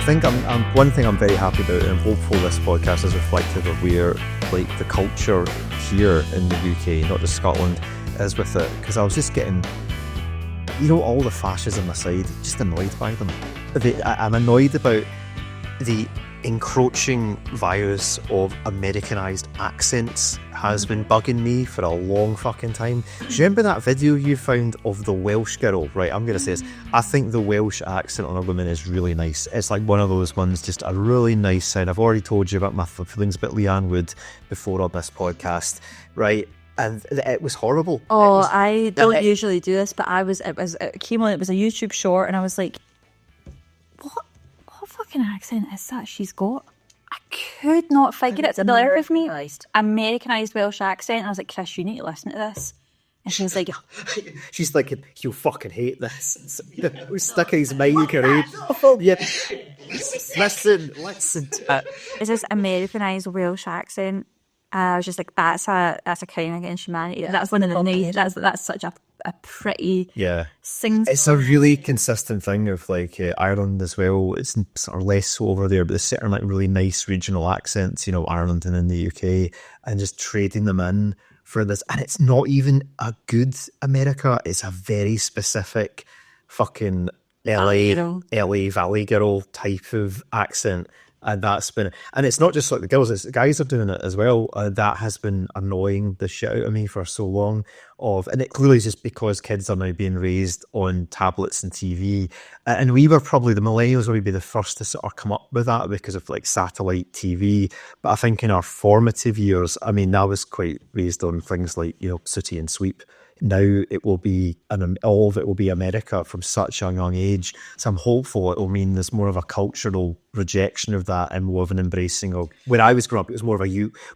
think one thing I'm very happy about, and I'm hopeful this podcast is reflective of where like the culture here in the UK, not just Scotland, is with it. Because I was just getting, all the fascism aside, just annoyed by them. I'm annoyed about the encroaching virus of Americanized accents has been bugging me for a long fucking time. Do you remember that video you found of the Welsh girl? Right, I'm going to say this. I think the Welsh accent on a woman is really nice. It's like one of those ones, just a really nice sound. I've already told you about my feelings about Leanne Wood before on this podcast, right? And it was horrible. I don't usually do this, but it came on, it was a YouTube short, and I was like, what fucking accent is that she's got? I could not figure it. The letter of me, Americanized Welsh accent. And I was like, Chris, you need to listen to this. And she was like, she's thinking, you'll fucking hate this. We're stuck in his mind, Kareem. Yeah. Listen to it. It's this Americanized Welsh accent. I was just like, that's a crime against humanity. That's one of the names. That's such a pretty sing. It's a really consistent thing of like Ireland as well. It's sort of less so over there, but there's certain like really nice regional accents, Ireland and in the UK, and just trading them in for this. And it's not even a good America. It's a very specific fucking LA Valley Girl type of accent. And it's not just like the girls, it's the guys are doing it as well. That has been annoying the shit out of me for so long. And it clearly is just because kids are now being raised on tablets and TV. And we were probably, the millennials would be the first to sort of come up with that because of like satellite TV. But I think in our formative years, I was quite raised on things like, Sooty and Sweep. Now it will be, all of it will be America from such a young age. So I'm hopeful it will mean there's more of a cultural rejection of that and more of an embracing of, when I was growing up, it was more of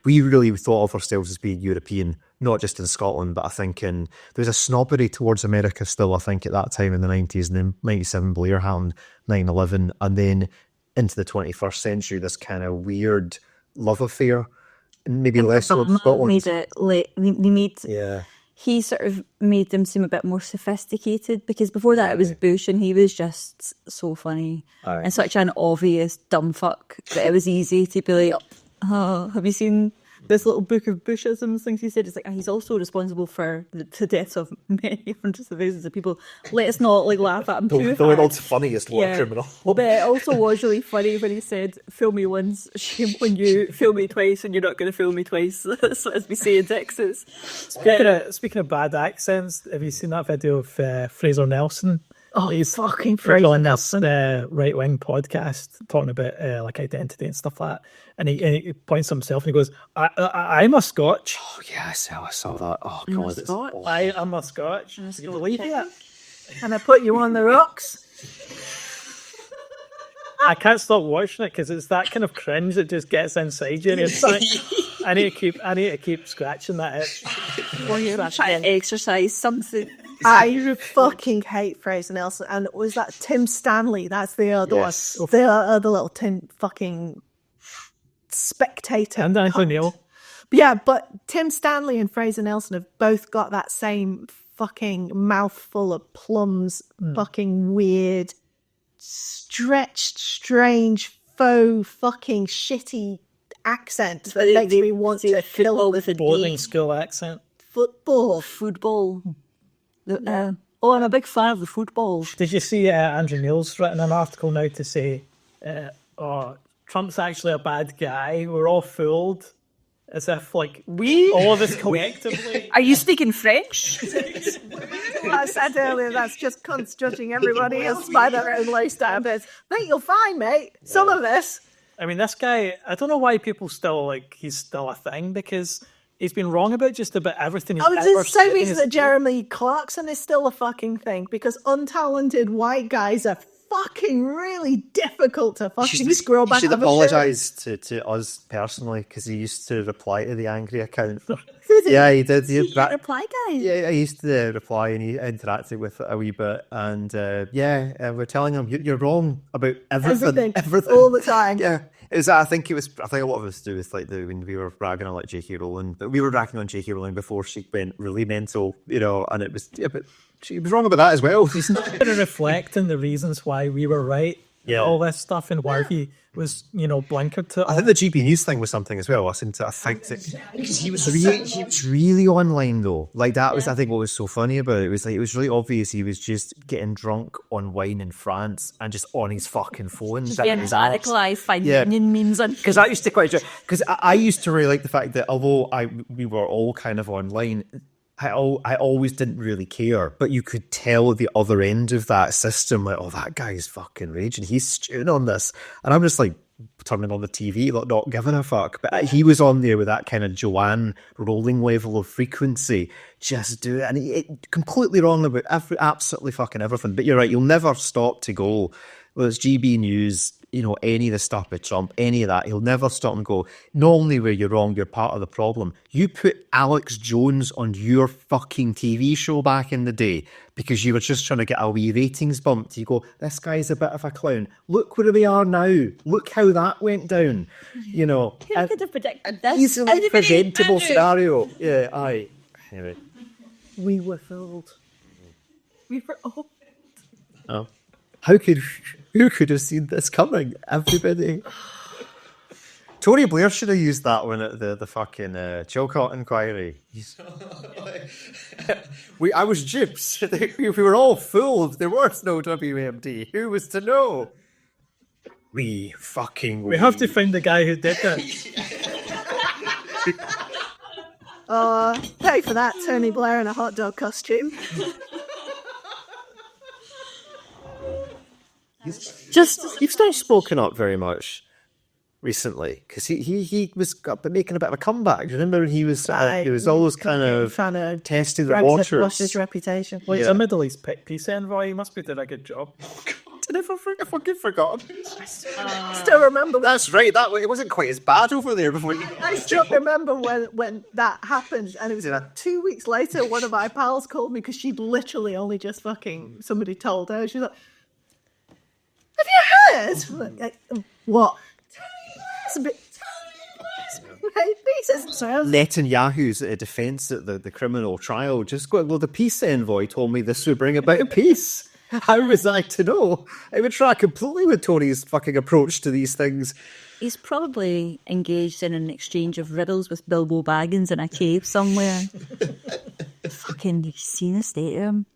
we really thought of ourselves as being European, not just in Scotland, but I think there was a snobbery towards America still, I think, at that time in the 90s, and then 97 Blair happened, 9/11, and then into the 21st century, this kind of weird love affair, and maybe less so in Scotland. He sort of made them seem a bit more sophisticated, because before that it was Bush and he was just so funny and such an obvious dumb fuck that it was easy to be like, oh, have you seen this little book of Bushisms things he said? It's like, he's also responsible for the deaths of many hundreds of thousands of people. Let's not laugh at him too hard. The world's funniest war criminal. But it also was really funny when he said, fool me once, shame when you fool me twice, and you're not going to fool me twice. That's as we say in Texas. Speaking of bad accents, have you seen that video of Fraser Nelson? Oh, he's fucking Fraser on this right-wing podcast talking about like identity and stuff like that. And he points to himself and he goes, I'm a Scotch. Oh, yeah, I saw that. Oh, God. I'm a Scotch. Can you believe it? And I put you on the rocks. I can't stop watching it because it's that kind of cringe that just gets inside you. And it's like, I need to keep scratching that itch. Or you're trying to exercise something. I fucking hate Fraser Nelson. And was that Tim Stanley? That's the other one. The other little fucking spectator. And Anthony Neil. Yeah, but Tim Stanley and Fraser Nelson have both got that same fucking mouthful of plums, fucking weird, stretched, strange, faux, fucking shitty accent that makes me want to kill with a boarding school accent. Football. I'm a big fan of the football. Did you see Andrew Neil's written an article now to say, Trump's actually a bad guy. We're all fooled. As if, like, all of us collectively... Are you speaking French? I said earlier, that's just cunts judging everybody else by their own lifestyle. But mate, you'll find, mate. Some of this. I mean, this guy, I don't know why people still, he's still a thing, because he's been wrong about just about everything he's ever said. It's so reason that Jeremy Clarkson is still a fucking thing, because untalented white guys are fucking really difficult to fucking scroll back. You should apologise to us personally, because he used to reply to the angry account. Yeah, he did. Reply guy. Yeah, I used to reply and he interacted with it a wee bit. And we're telling him, you're wrong about everything. All the time. Yeah. I think a lot of it was to do with when we were ragging on like J.K. Rowling, but we were ragging on J.K. Rowling before she went really mental, and it was, but she was wrong about that as well. He's not going to reflect on the reasons why we were right. Yeah. all this stuff, and Wargy was, blinkered to it. I think the GB News thing was something as well. I think that because he was really online though. Like that was, I think, what was so funny about it was like it was really obvious he was just getting drunk on wine in France and just on his fucking phone. Being radicalised, finding memes on. Because I used to because I used to really like the fact that although we were all kind of online, I always didn't really care, but you could tell the other end of that system, like, oh, that guy's fucking raging, he's stewing on this, and I'm just like turning on the TV, like not giving a fuck. But he was on there with that kind of Joanne rolling level of frequency, just do it, and it completely wrong about absolutely fucking everything. But you're right, you'll never stop to go. Well, it's GB News, any of the stuff with Trump, any of that, he'll never stop and go, not only were you wrong, you're part of the problem. You put Alex Jones on your fucking TV show back in the day because you were just trying to get a wee ratings bump. You go, this guy's a bit of a clown. Look where we are now. Look how that went down. Who could have predicted this? Easily presentable scenario. Yeah, aye. Anyway. We were fooled. We were all. Oh. Who could have seen this coming? Everybody. Tony Blair should have used that one at the fucking Chilcot inquiry. I was dupes. We were all fooled. There was no WMD. Who was to know? We have to find the guy who did that. Pay for that, Tony Blair in a hot dog costume. He's not spoken up very much recently because he was making a bit of a comeback. Do you remember when he was always kind of trying to testing the waters? Lost his reputation. Well, he's a Middle East peace envoy. He must be doing a good job. I fucking forgot. Still remember. That's right. That way it wasn't quite as bad over there before. I still remember when that happened, and it was 2 weeks later. One of my pals called me because she'd literally only just somebody told her. She was like, "Have you heard?" Like, what? It's a bit. Netanyahu's defence at the criminal trial just going, well, the peace envoy told me this would bring about peace. How was I to know? I would try completely with Tony's fucking approach to these things. He's probably engaged in an exchange of riddles with Bilbo Baggins in a cave somewhere. Fucking, you've seen the state of him.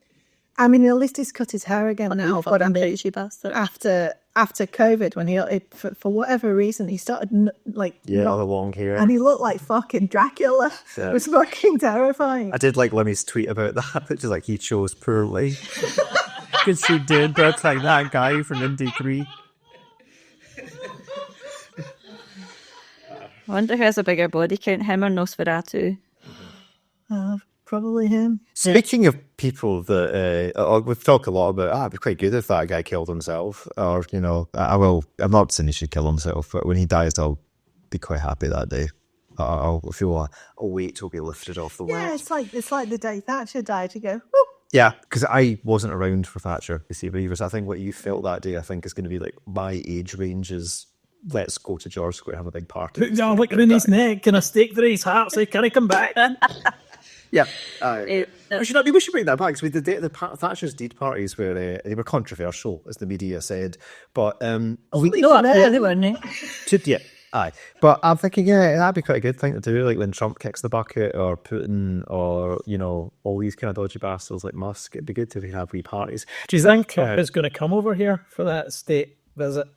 I mean, at least he's cut his hair again now. But I'm you bastard. After COVID, when for whatever reason he started the long hair, and he looked like fucking Dracula. Yeah. It was fucking terrifying. I did like Limmy's tweet about that. It's just like he chose poorly. Because he did. That's like that guy from Indie 3. I wonder who has a bigger body count, him or Nosferatu? Probably him. Speaking of people that we've talked a lot about, it'd be quite good if that guy killed himself, or I'm not saying he should kill himself, but when he dies, I'll be quite happy that day. I'll feel a weight will be lifted off the world. Yeah, it's like the day Thatcher died. You go, whoop. Yeah, because I wasn't around for Thatcher, you see, but I think what you felt that day, I think is going to be like my age range is let's go to George Square and have a big party. Put down like around his neck and a stake through his heart so he can't come back. Yeah, we should bring that back because the Thatcher's deed parties were they were controversial, as the media said. But they weren't. Aye, but I'm thinking, that'd be quite a good thing to do, like when Trump kicks the bucket, or Putin, or all these kind of dodgy bastards like Musk. It'd be good to have wee parties. Do you think Trump is going to come over here for that state visit?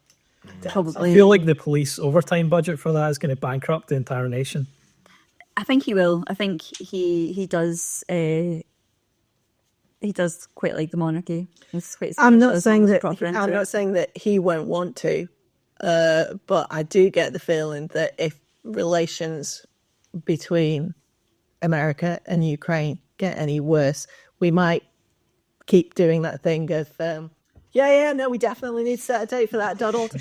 Probably. I feel like the police overtime budget for that is going to bankrupt the entire nation. I think he will. I think he does. He does quite like the monarchy. I'm not saying that he won't want to. But I do get the feeling that if relations between America and Ukraine get any worse, we might keep doing that thing of, we definitely need to set a date for that, Donald.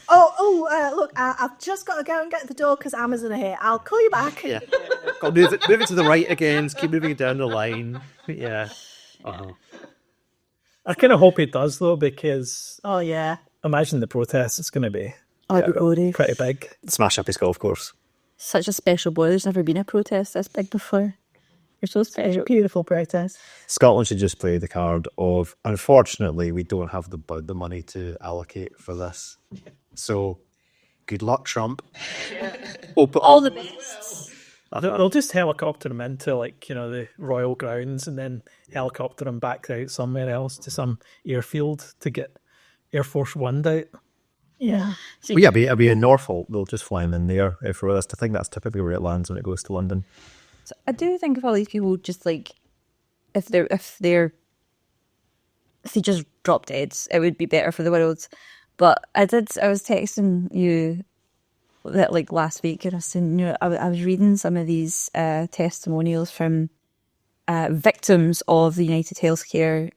Look, I've just got to go and get the door because Amazon are here. I'll call you back. Yeah. Got to move it to the right again. Just keep moving it down the line. Yeah. Uh-huh. I kind of hope he does, though, because... Oh, yeah. Imagine the protest. It's going to be pretty big. Smash up his golf course. Such a special boy. There's never been a protest this big before. You're so special. Beautiful protest. Scotland should just play the card of, unfortunately, we don't have the money to allocate for this. So, good luck, Trump. All the best. They'll just helicopter him into, like, you know, the royal grounds and then helicopter him back out somewhere else to some airfield to get Air Force One out. Yeah. Well, yeah, it'll be in Norfolk. They'll just fly him in there for us. I think that's typically where it lands when it goes to London. So I do think of all these people just like if they just drop dead, it would be better for the world. But I was texting you that like last week, and I was saying, you know, I was reading some of these testimonials from victims of the United Healthcare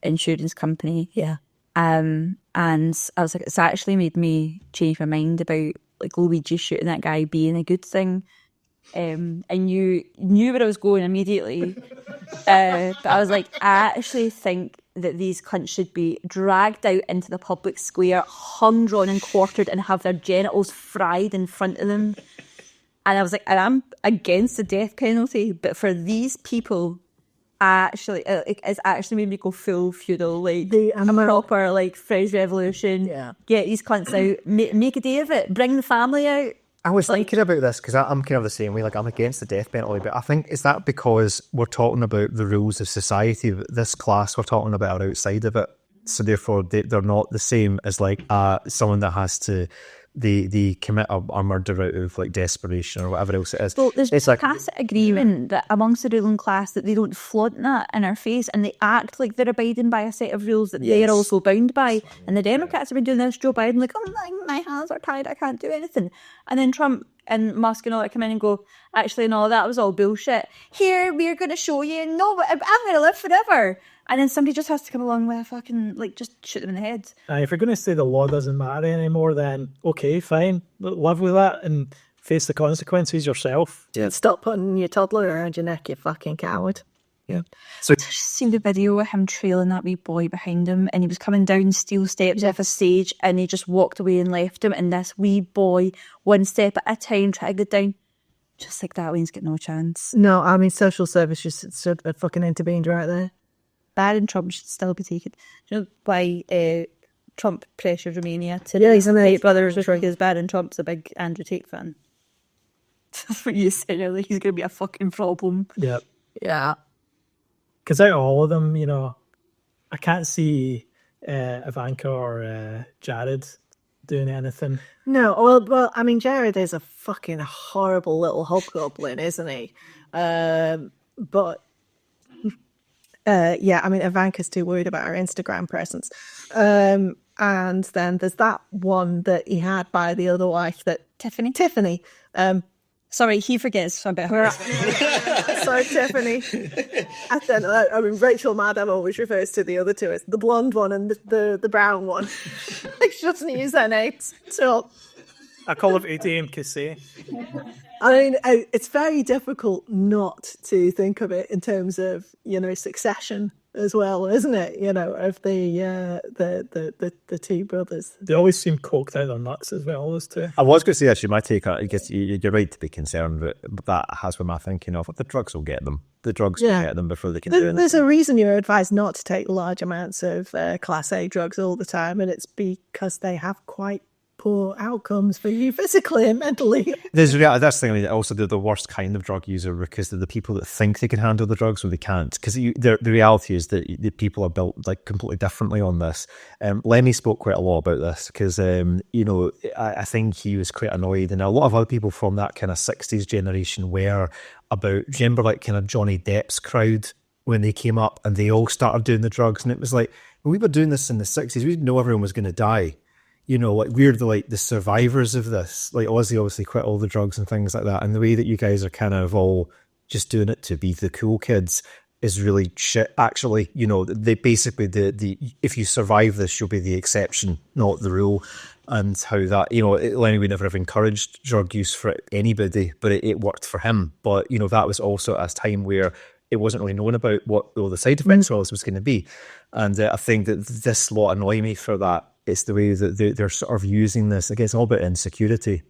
insurance company. Yeah. And I was like, it's actually made me change my mind about like Luigi shooting that guy being a good thing. And you knew where I was going immediately. But I was like, I actually think that these cunts should be dragged out into the public square, hung, drawn and quartered, and have their genitals fried in front of them. And I was like, and I'm against the death penalty, but for these people, actually, it's actually made me go full feudal, like The animal. proper, like French Revolution. Yeah. Get these cunts out, make a day of it, bring the family out. I was thinking about this because I'm kind of the same way. Like, I'm against the death penalty, but I think, is that because we're talking about the rules of society? This class we're talking about are outside of it, so therefore they're not the same as like someone that has to they commit a murder out of like desperation or whatever else it is. Well, there's it's a like tacit agreement that amongst the ruling class that they don't flaunt that in our face, and they act like they're abiding by a set of rules that they're also bound by. And the Democrats have been doing this. Joe Biden, like, oh, my hands are tied, I can't do anything. And then Trump and Musk and all that come in and go, actually, no, that was all bullshit. Here, we're going to show you, no, I'm going to live forever. And then somebody just has to come along with a fucking, like, just shoot them in the head. If you're going to say the law doesn't matter anymore, then okay, fine. Live with that and face the consequences yourself. Yeah. Stop putting your toddler around your neck, you fucking coward. yeah. So I just seen the video of him trailing that wee boy behind him, and he was coming down steel steps off a stage, and he just walked away and left him, and this wee boy, one step at a time, trying to get down. Just like that, Wayne's got no chance. No, I mean, social services should have fucking intervened right there. Biden Trump should still be taken. Do you know why Trump pressured Romania to Tate Brothers because Biden Trump's a big Andrew Tate fan? That's what you said earlier. He's going to be a fucking problem. Yeah. Yeah. Because out of all of them, you know, I can't see Ivanka or Jared doing anything. No, well, I mean, Jared is a fucking horrible little hobgoblin, isn't he? But yeah, I mean, Ivanka's too worried about her Instagram presence. And then there's that one that he had by the other wife, that Tiffany. Sorry, he forgets about her. Sorry, Tiffany. And then, I mean, Rachel Maddow always refers to the other two as the blonde one and the brown one. Like, she doesn't use their names. So A Call of Duty and Cassé. I mean, it's very difficult not to think of it in terms of, you know, succession as well, isn't it? You know, of the two brothers. They always seem coked out their nuts as well, those two. I was going to say, actually, my take, I guess you're right to be concerned, but that has been my thinking of the drugs will get them. The drugs will get them before they can do anything. There's a reason you're advised not to take large amounts of Class A drugs all the time, and it's because they have quite poor outcomes for you physically and mentally. That's the thing. I mean, also the worst kind of drug user, because they're the people that think they can handle the drugs when they can't. Because the reality is that the people are built like completely differently on this. Lemmy spoke quite a lot about this because you know, I think he was quite annoyed, and a lot of other people from that kind of 60s generation were about. Do you remember like kind of Johnny Depp's crowd when they came up and they all started doing the drugs, and it was like, well, we were doing this in the 60s. We didn't know everyone was going to die. You know, like we're the survivors of this. Like Ozzy obviously quit all the drugs and things like that. And the way that you guys are kind of all just doing it to be the cool kids is really shit. Actually, you know, they basically the if you survive this, you'll be the exception, not the rule. And how that, you know, Lenny would never have encouraged drug use for anybody, but it worked for him. But you know, that was also at a time where it wasn't really known about what all the side effects was going to be. And I think that this lot annoy me for that. It's the way that they're sort of using this. I guess all about insecurity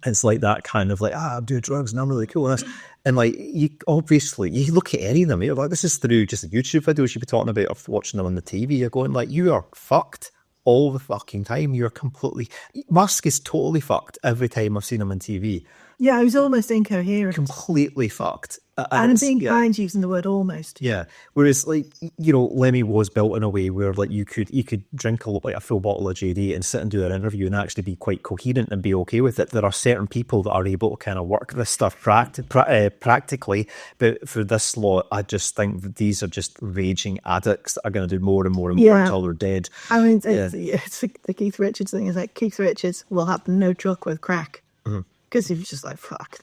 It's like that kind of like, I'm doing drugs and I'm really cool. And like, you look at any of them, you're like, this is through just the YouTube videos you'd be talking about or watching them on the TV. You're going like, you are fucked all the fucking time. Musk is totally fucked every time I've seen him on TV. Yeah, I was almost incoherent. Completely fucked. And being kind using the word almost. Yeah. Whereas, like, Lemmy was built in a way where, like, you could drink a full bottle of JD and sit and do an interview and actually be quite coherent and be okay with it. There are certain people that are able to kind of work this stuff practically, but for this lot, I just think that these are just raging addicts that are going to do more and more and more until they're dead. I mean, it's the Keith Richards thing. Is like Keith Richards will have no truck with crack because he was just like, fuck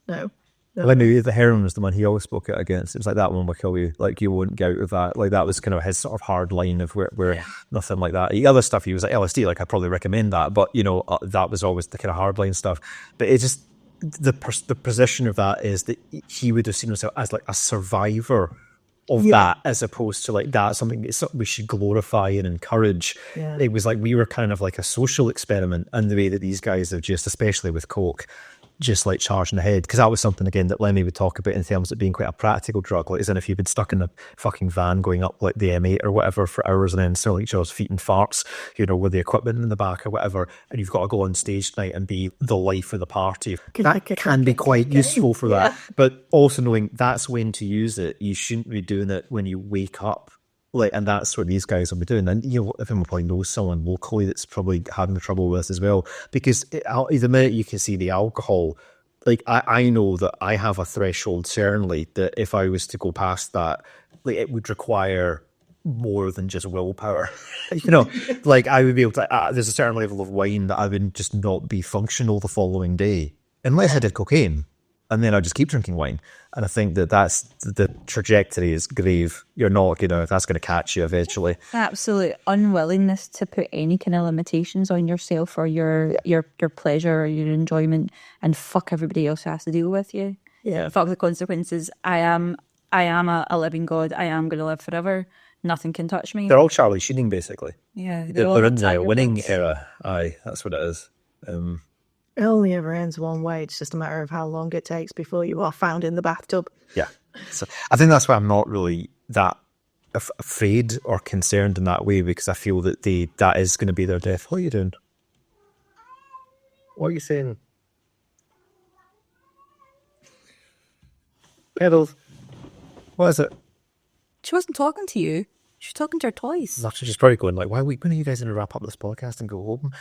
no. Lemmy, the heroin was the one he always spoke out against. It was like, that one will kill you. Like, you won't get out of that. Like, that was kind of his sort of hard line of where nothing like that. The other stuff, he was like, LSD, like, I'd probably recommend that. But, that was always the kind of hard line stuff. But it just, the position of that is that he would have seen himself as like a survivor of that, as opposed to like that's something we should glorify and encourage. It was like we were kind of like a social experiment, and the way that these guys have just, especially with coke, just like charging ahead, because that was something again that Lemmy would talk about in terms of being quite a practical drug, like as in if you've been stuck in a fucking van going up like the M8 or whatever for hours and then still like Jaws feet and farts, with the equipment in the back or whatever, and you've got to go on stage tonight and be the life of the party. That can be quite useful for that, but also knowing that's when to use it. You shouldn't be doing it when you wake up. Like, and that's what these guys will be doing. And everyone probably knows someone locally that's probably having trouble with this as well. Because the minute you can see the alcohol, like I know that I have a threshold certainly that if I was to go past that, like it would require more than just willpower. Like I would be able to. There's a certain level of wine that I would just not be functional the following day unless I did cocaine. And then I just keep drinking wine. And I think that's the trajectory is grave. You're not, that's going to catch you eventually. Absolute unwillingness to put any kind of limitations on yourself or your pleasure or your enjoyment, and fuck everybody else who has to deal with you. Yeah. Fuck the consequences. I am a living god. I am going to live forever. Nothing can touch me. They're all Charlie Sheening, basically. Yeah. They're in the winning era. Aye, that's what it is. It only ever ends one way. It's just a matter of how long it takes before you are found in the bathtub. Yeah. So I think that's why I'm not really that afraid or concerned in that way, because I feel that that is going to be their death. What are you doing? What are you saying? Pedals. What is it? She wasn't talking to you. She was talking to her toys. No, she's probably going like, when are you guys going to wrap up this podcast and go home?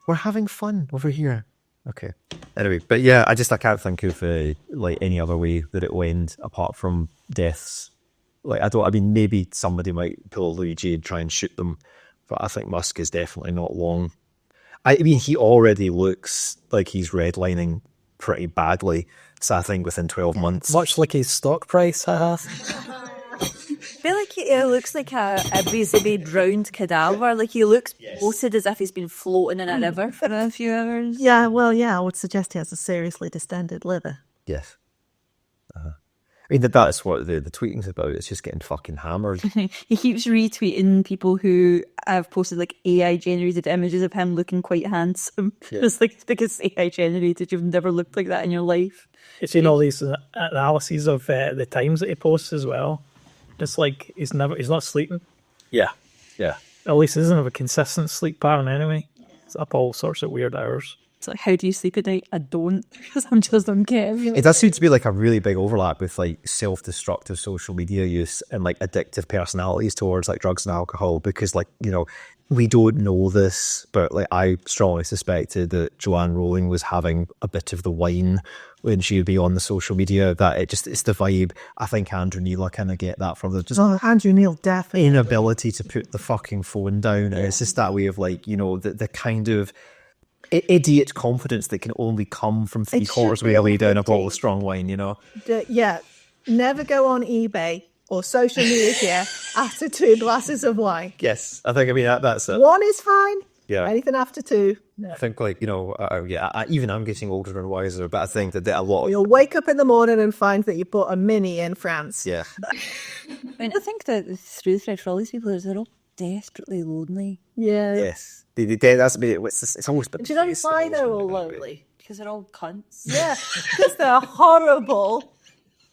We're having fun over here. Okay. Anyway, but yeah, I can't think of like any other way that it will end apart from deaths. Like maybe somebody might pull a Luigi and try and shoot them, but I think Musk is definitely not long. I mean, he already looks like he's redlining pretty badly. So I think within 12 months, Much like his stock price, haha. I feel like it looks like a basically drowned cadaver. Like he looks bloated as if he's been floating in a river for a few hours. Yeah, I would suggest he has a seriously distended liver. yes. I mean, that's what the tweeting's about. It's just getting fucking hammered. He keeps retweeting people who have posted like AI generated images of him looking quite handsome. Yeah. It's like, because AI generated, you've never looked like that in your life. You've seen all these analyses of the times that he posts as well. Just like he's not sleeping. Yeah. Yeah. At least he doesn't have a consistent sleep pattern anyway. It's up all sorts of weird hours. It's like, how do you sleep at night? I don't, because I'm just uncaring. It does seem to be like a really big overlap with like self-destructive social media use and like addictive personalities towards like drugs and alcohol, because like, we don't know this, but like I strongly suspected that Joanne Rowling was having a bit of the wine when she would be on the social media, that it's the vibe. I think Andrew Neil, I kind of get that from the Andrew Neil definitely. inability to put the fucking phone down. And it's just that way of like, the kind of idiot confidence that can only come from three-quarters way lay down a bottle of strong wine, Yeah, never go on eBay or social media after 2 glasses of wine. Yes, I think, that's it. 1 is fine. Yeah. Anything after 2. I think like, even I'm getting older and wiser, but I think that a lot of... You'll wake up in the morning and find that you put a Mini in France. Yeah. I think that the through thread for all these people is they're all desperately lonely. Yeah. Yes. It's always been. Do you know why they're all lonely? Because they're all cunts. Yeah, because they're horrible,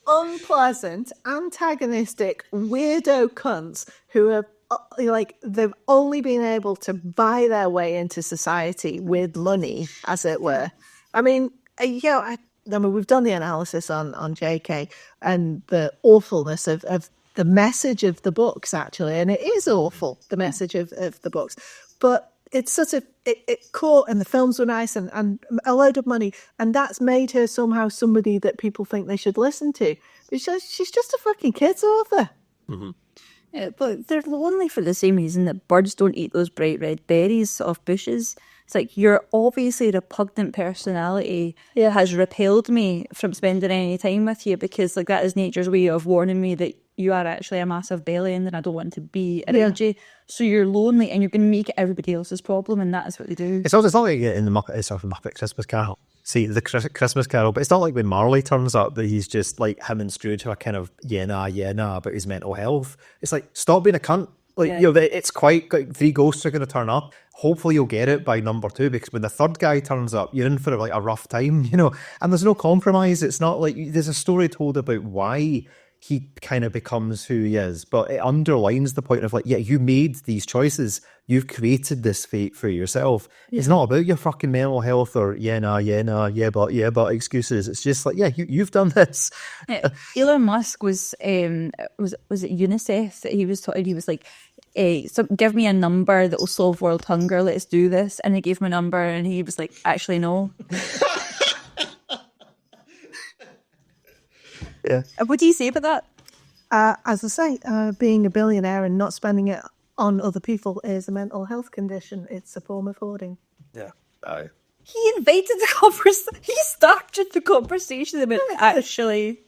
unpleasant, antagonistic, weirdo cunts who are like, they've only been able to buy their way into society with money, as it were. I mean, I mean, we've done the analysis on JK and the awfulness of the message of the books, actually, and it is awful, the message of the books, but it's sort of, it caught, and the films were nice, and a load of money, and that's made her somehow somebody that people think they should listen to. But she's just a fucking kids author. Mm-hmm. Yeah, but they're lonely for the same reason that birds don't eat those bright red berries off bushes. It's like, your obviously repugnant personality has repelled me from spending any time with you, because like that is nature's way of warning me that you are actually a massive bellend and I don't want to be around you. So you're lonely and you're going to make it everybody else's problem, and that is what they do. It's not like in the Muppet Christmas Carol. See, the Christmas Carol, but it's not like when Marley turns up that he's just like him and Scrooge are kind of nah about his mental health. It's like, stop being a cunt. Like, it's quite like, 3 ghosts are going to turn up. Hopefully you'll get it by number 2, because when the third guy turns up, you're in for like a rough time, and there's no compromise. It's not like there's a story told about why he kind of becomes who he is, but it underlines the point of like, you made these choices. You've created this fate for yourself. Yeah. It's not about your fucking mental health or but excuses. It's just like, you've done this. Elon Musk was it UNICEF that he was talking? He was like, so give me a number that will solve world hunger. Let's do this. And they gave him a number, and he was like, actually, no. Yeah. What do you say about that? As I say, being a billionaire and not spending it on other people is a mental health condition. It's a form of hoarding. Yeah. He invited the conversation. He started the conversation about actually.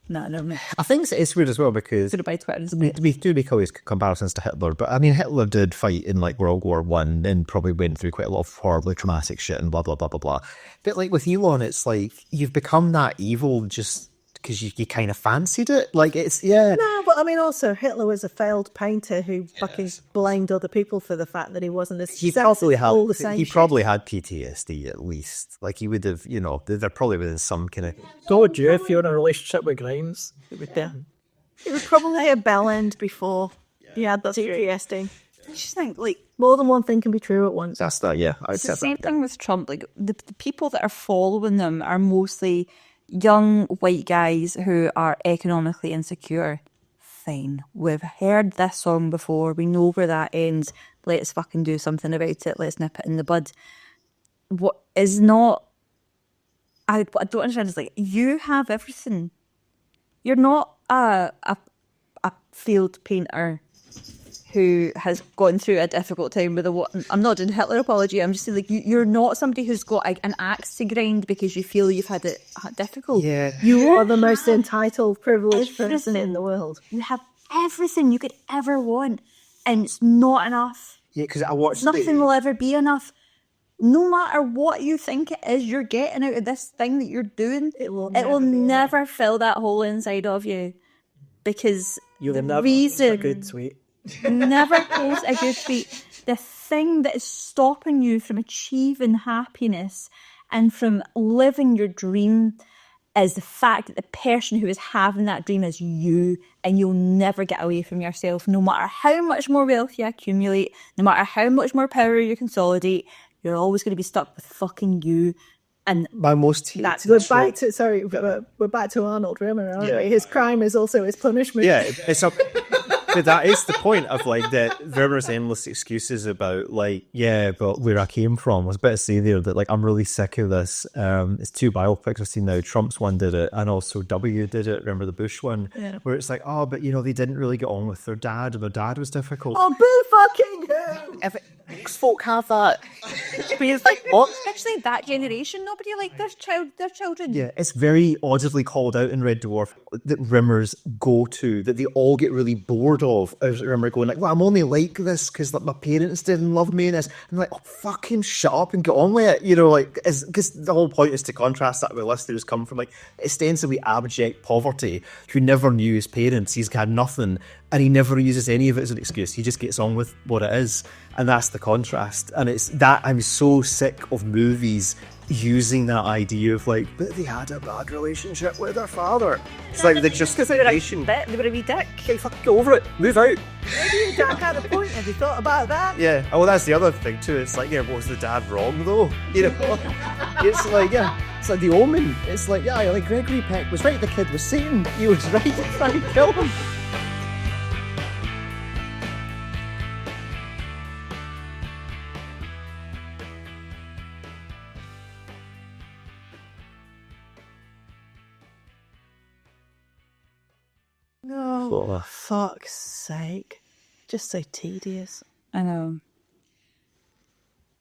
No. I think it's weird as well, because Goodbye, Twitter. we do make always comparisons to Hitler, but I mean, Hitler did fight in like World War One and probably went through quite a lot of horribly traumatic shit and blah blah blah blah blah. But like with Elon, it's like you've become that evil just because you kind of fancied it. Like, it's No, but I mean, also Hitler was a failed painter who fucking blamed other people for the fact that he wasn't as He probably had PTSD at least. Like, he would have, there probably been some kind of. So would you if you're in a relationship with Grimes? It would He was probably a bellend before he had that PTSD. I just think, like, more than one thing can be true at once. That's that, yeah. It's the same thing with Trump. Like, the people that are following them are mostly young white guys who are economically insecure. Fine. We've heard this song before. We know where that ends. Let's fucking do something about it. Let's nip it in the bud. What is not... I don't understand. It's like, you have everything. You're not a field painter who has gone through a difficult time with I'm not doing Hitler apology. I'm just saying, like, you're not somebody who's got an axe to grind because you feel you've had it difficult. Yeah. You are the most entitled, privileged person in the world. You have everything you could ever want, and it's not enough. Yeah, because I watched Nothing will ever be enough. No matter what you think it is you're getting out of this thing that you're doing, it will never fill that hole inside of you, because You'll never a good tweet. Never post a good tweet. The thing that is stopping you from achieving happiness and from living your dream is the fact that the person who is having that dream is you, and you'll never get away from yourself. No matter how much more wealth you accumulate, no matter how much more power you consolidate, you're always going to be stuck with fucking you. And my most we're back to Arnold Rimmer, aren't we? His crime is also his punishment. Yeah, but that is the point of like that Rimmer's endless excuses about like, but where I came from. I was about to say there that like I'm really sick of this. It's 2 biopics I've seen now. Trump's one did it, and also W did it. Remember the Bush one, where it's like, but they didn't really get on with their dad, and their dad was difficult. Oh, boo fucking who! folk have that. But it's like, what? Especially that generation, nobody like their children. Yeah, it's very audibly called out in Red Dwarf that Rimmers go to, that they all get really bored of. As Rimmer going like, well, I'm only like this because like my parents didn't love me in this. And like, oh, fucking shut up and get on with it. You know, like, because the whole point is to contrast that with Lister who's come from like ostensibly abject poverty, who never knew his parents. He's had nothing, and he never uses any of it as an excuse. He just gets on with what it is. And that's the contrast. And it's that I'm so sick of movies using that idea of like, but they had a bad relationship with their father. It's like the justification. They were a wee dick. Okay, fuck, go over it. Move out. Maybe your dad had a point. Have you thought about that? Yeah. Oh, well, that's the other thing too. It's like, yeah, was the dad wrong though? You know, it's like, yeah, it's like The Omen. It's like, yeah, like Gregory Peck was right. The kid was Satan. He was right to try and kill him. No, for fuck's sake. Just so tedious. I know.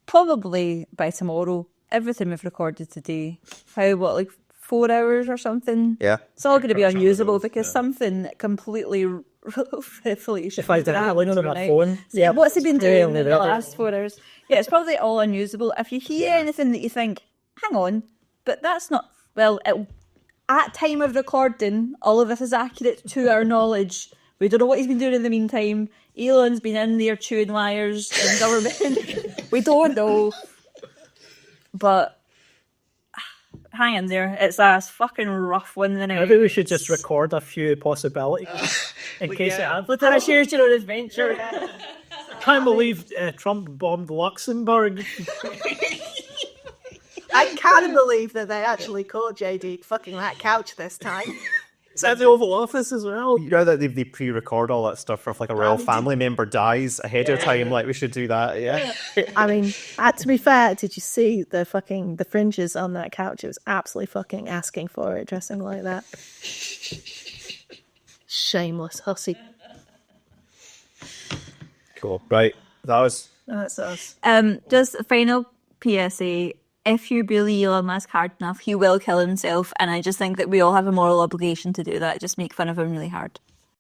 Probably by tomorrow, everything we've recorded today, like 4 hours or something? Yeah. It's all going to be unusable because something completely revelation. If I did that, I lean on my phone. Yeah. What's he been doing in the Yeah. last 4 hours? Yeah, it's probably all unusable. If you hear anything that you think, hang on, but that's not, well, at time of recording, all of this is accurate to our knowledge. We don't know what he's been doing in the meantime. Elon's been in there chewing wires in government. We don't know. But hang in there. It's a fucking rough one. Maybe we should just record a few possibilities in case it happens. Lieutenant shares your own adventure. Can't believe Trump bombed Luxembourg. I can't believe that they actually caught JD fucking that couch this time. It's at the Oval Office as well. You know that they pre-record all that stuff for if like a royal family member dies ahead of time. Like we should do that. Yeah. I mean, to be fair, did you see the fringes on that couch? It was absolutely fucking asking for it, dressing like that. Shameless hussy. Cool. Right. That's us. Just a final PSA. If you bully Elon Musk hard enough, he will kill himself. And I just think that we all have a moral obligation to do that. Just make fun of him really hard.